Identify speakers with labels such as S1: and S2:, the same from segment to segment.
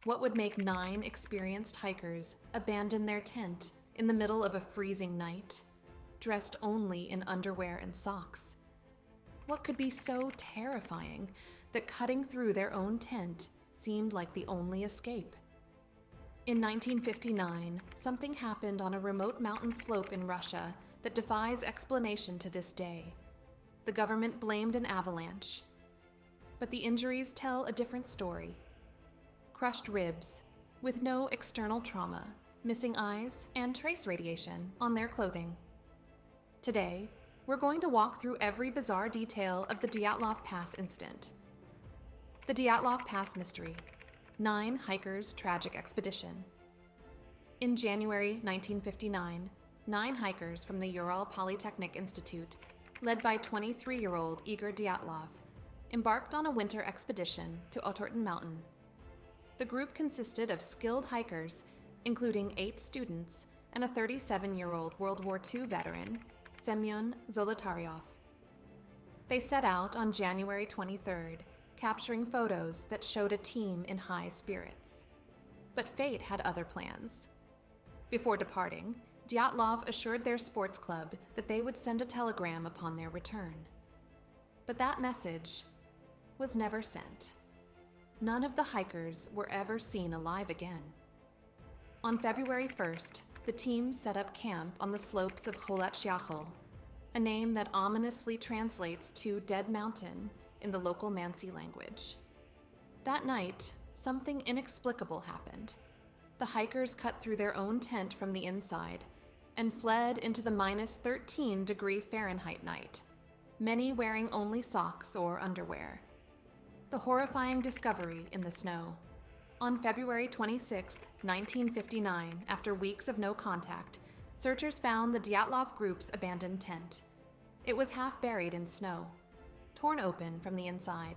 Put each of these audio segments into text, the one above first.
S1: What would make 9 experienced hikers abandon their tent in the middle of a freezing night, dressed only in underwear and socks? What could be so terrifying that cutting through their own tent seemed like the only escape? In 1959, something happened on a remote mountain slope in Russia that defies explanation to this day. The government blamed an avalanche. But the injuries tell a different story. Crushed ribs, with no external trauma, missing eyes, and trace radiation on their clothing. Today, we're going to walk through every bizarre detail of the Dyatlov Pass Incident. The Dyatlov Pass Mystery, 9 hikers' tragic expedition. In January 1959, 9 hikers from the Ural Polytechnic Institute, led by 23-year-old Igor Dyatlov, embarked on a winter expedition to Ural Mountains. The group consisted of skilled hikers, including 8 students and a 37-year-old World War II veteran, Semyon Zolotaryov. They set out on January 23rd, capturing photos that showed a team in high spirits. But fate had other plans. Before departing, Dyatlov assured their sports club that they would send a telegram upon their return. But that message was never sent. None of the hikers were ever seen alive again. On February 1st, the team set up camp on the slopes of Kholatsyakhl, a name that ominously translates to Dead Mountain in the local Mansi language. That night, something inexplicable happened. The hikers cut through their own tent from the inside and fled into the -13-degree Fahrenheit night, many wearing only socks or underwear. The horrifying discovery in the snow. On February 26, 1959, after weeks of no contact, searchers found the Dyatlov group's abandoned tent. It was half buried in snow, torn open from the inside.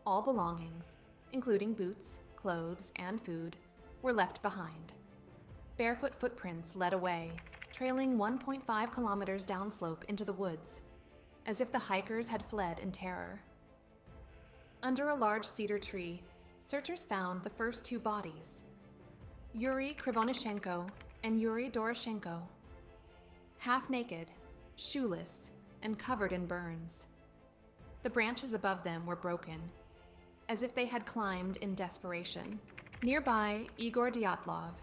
S1: All belongings, including boots, clothes, and food, were left behind. Barefoot footprints led away, trailing 1.5 kilometers downslope into the woods, as if the hikers had fled in terror. Under a large cedar tree, searchers found the first 2 bodies, Yuri Krivonishenko and Yuri Doroshenko. Half naked, shoeless, and covered in burns. The branches above them were broken, as if they had climbed in desperation. Nearby, Igor Dyatlov,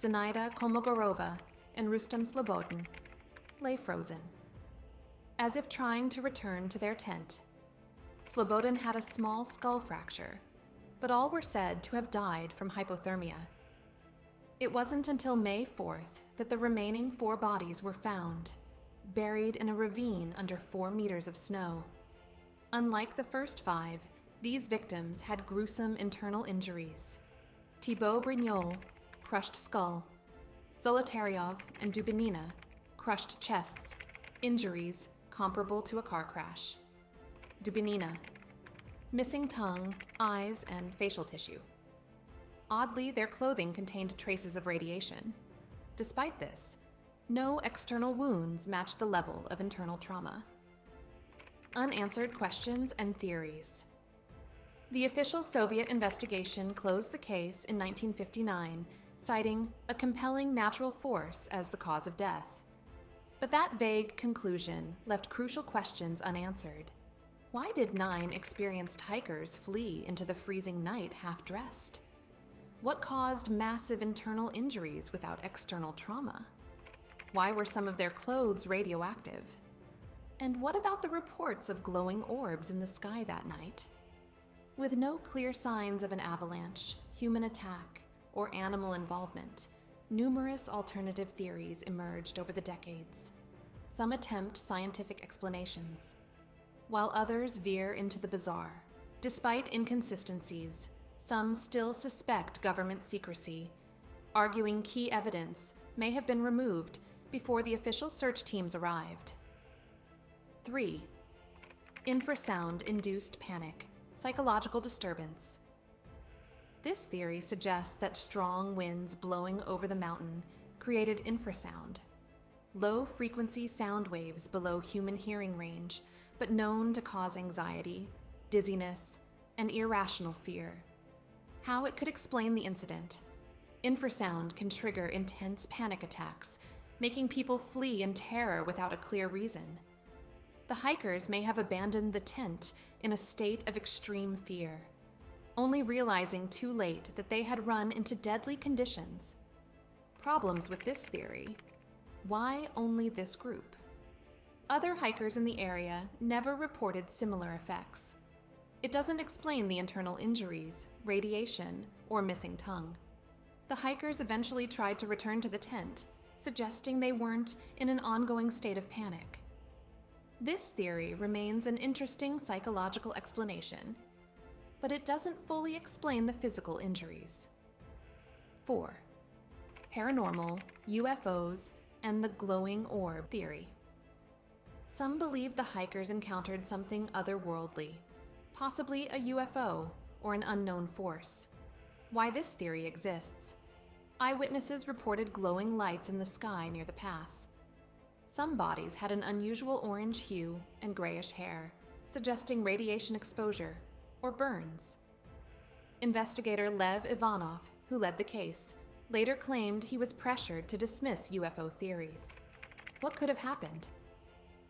S1: Zenaida Kolmogorova, and Rustem Slobodin lay frozen, as if trying to return to their tent. Slobodin had a small skull fracture, but all were said to have died from hypothermia. It wasn't until May 4th that the remaining 4 bodies were found, buried in a ravine under 4 meters of snow. Unlike the first 5, these victims had gruesome internal injuries. Thibaut Brignol, crushed skull. Zolotaryov and Dubinina, crushed chests, injuries comparable to a car crash. Dubinina, missing tongue, eyes, and facial tissue. Oddly, their clothing contained traces of radiation. Despite this, no external wounds matched the level of internal trauma. Unanswered questions and theories. The official Soviet investigation closed the case in 1959, citing a compelling natural force as the cause of death. But that vague conclusion left crucial questions unanswered. Why did 9 experienced hikers flee into the freezing night half-dressed? What caused massive internal injuries without external trauma? Why were some of their clothes radioactive? And what about the reports of glowing orbs in the sky that night? With no clear signs of an avalanche, human attack, or animal involvement, numerous alternative theories emerged over the decades. Some attempt scientific explanations, while others veer into the bizarre. Despite inconsistencies, some still suspect government secrecy, arguing key evidence may have been removed before the official search teams arrived. 3. Infrasound-induced panic, psychological disturbance. This theory suggests that strong winds blowing over the mountain created infrasound, low-frequency sound waves below human hearing range, but known to cause anxiety, dizziness, and irrational fear. How it could explain the incident. Infrasound can trigger intense panic attacks, making people flee in terror without a clear reason. The hikers may have abandoned the tent in a state of extreme fear, only realizing too late that they had run into deadly conditions. Problems with this theory. Why only this group? Other hikers in the area never reported similar effects. It doesn't explain the internal injuries, radiation, or missing tongue. The hikers eventually tried to return to the tent, suggesting they weren't in an ongoing state of panic. This theory remains an interesting psychological explanation, but it doesn't fully explain the physical injuries. 4. Paranormal, UFOs, and the glowing orb theory. Some believe the hikers encountered something otherworldly, possibly a UFO or an unknown force. Why this theory exists. Eyewitnesses reported glowing lights in the sky near the pass. Some bodies had an unusual orange hue and grayish hair, suggesting radiation exposure or burns. Investigator Lev Ivanov, who led the case, later claimed he was pressured to dismiss UFO theories. What could have happened?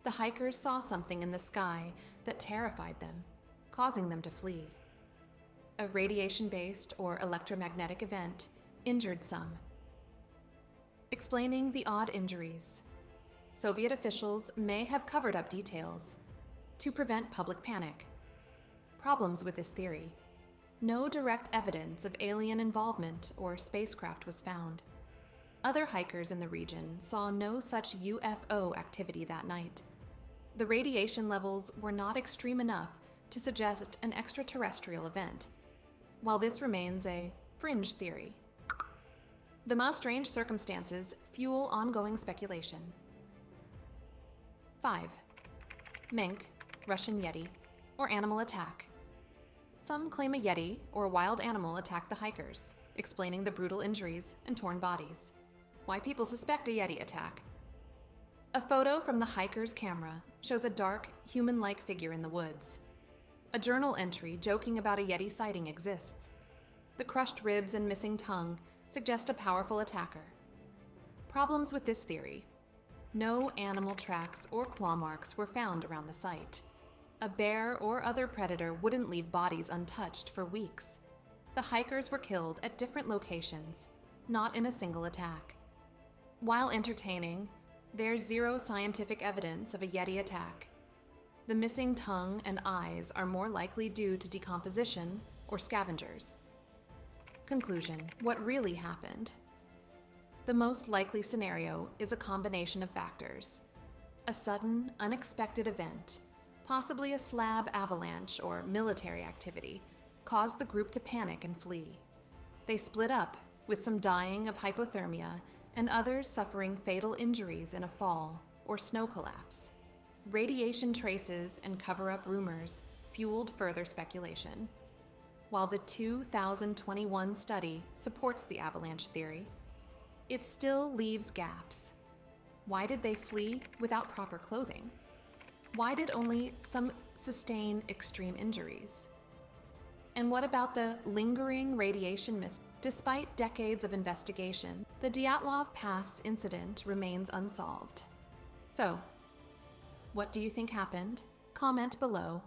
S1: The hikers saw something in the sky that terrified them, causing them to flee. A radiation-based or electromagnetic event injured some. Explaining the odd injuries. Soviet officials may have covered up details to prevent public panic. Problems with this theory. No direct evidence of alien involvement or spacecraft was found. Other hikers in the region saw no such UFO activity that night. The radiation levels were not extreme enough to suggest an extraterrestrial event, while this remains a fringe theory. The most strange circumstances fuel ongoing speculation. 5. Mink, Russian Yeti, or animal attack. Some claim a Yeti or wild animal attacked the hikers, explaining the brutal injuries and torn bodies. Why people suspect a Yeti attack. A photo from the hiker's camera shows a dark, human-like figure in the woods. A journal entry joking about a Yeti sighting exists. The crushed ribs and missing tongue suggest a powerful attacker. Problems with this theory. No animal tracks or claw marks were found around the site. A bear or other predator wouldn't leave bodies untouched for weeks. The hikers were killed at different locations, not in a single attack. While entertaining, there's zero scientific evidence of a Yeti attack. The missing tongue and eyes are more likely due to decomposition or scavengers. Conclusion: what really happened? The most likely scenario is a combination of factors. A sudden, unexpected event, possibly a slab avalanche or military activity, caused the group to panic and flee. They split up, with some dying of hypothermia and others suffering fatal injuries in a fall or snow collapse. Radiation traces and cover-up rumors fueled further speculation. While the 2021 study supports the avalanche theory, it still leaves gaps. Why did they flee without proper clothing? Why did only some sustain extreme injuries? And what about the lingering radiation mystery? Despite decades of investigation, the Dyatlov Pass Incident remains unsolved. So, what do you think happened? Comment below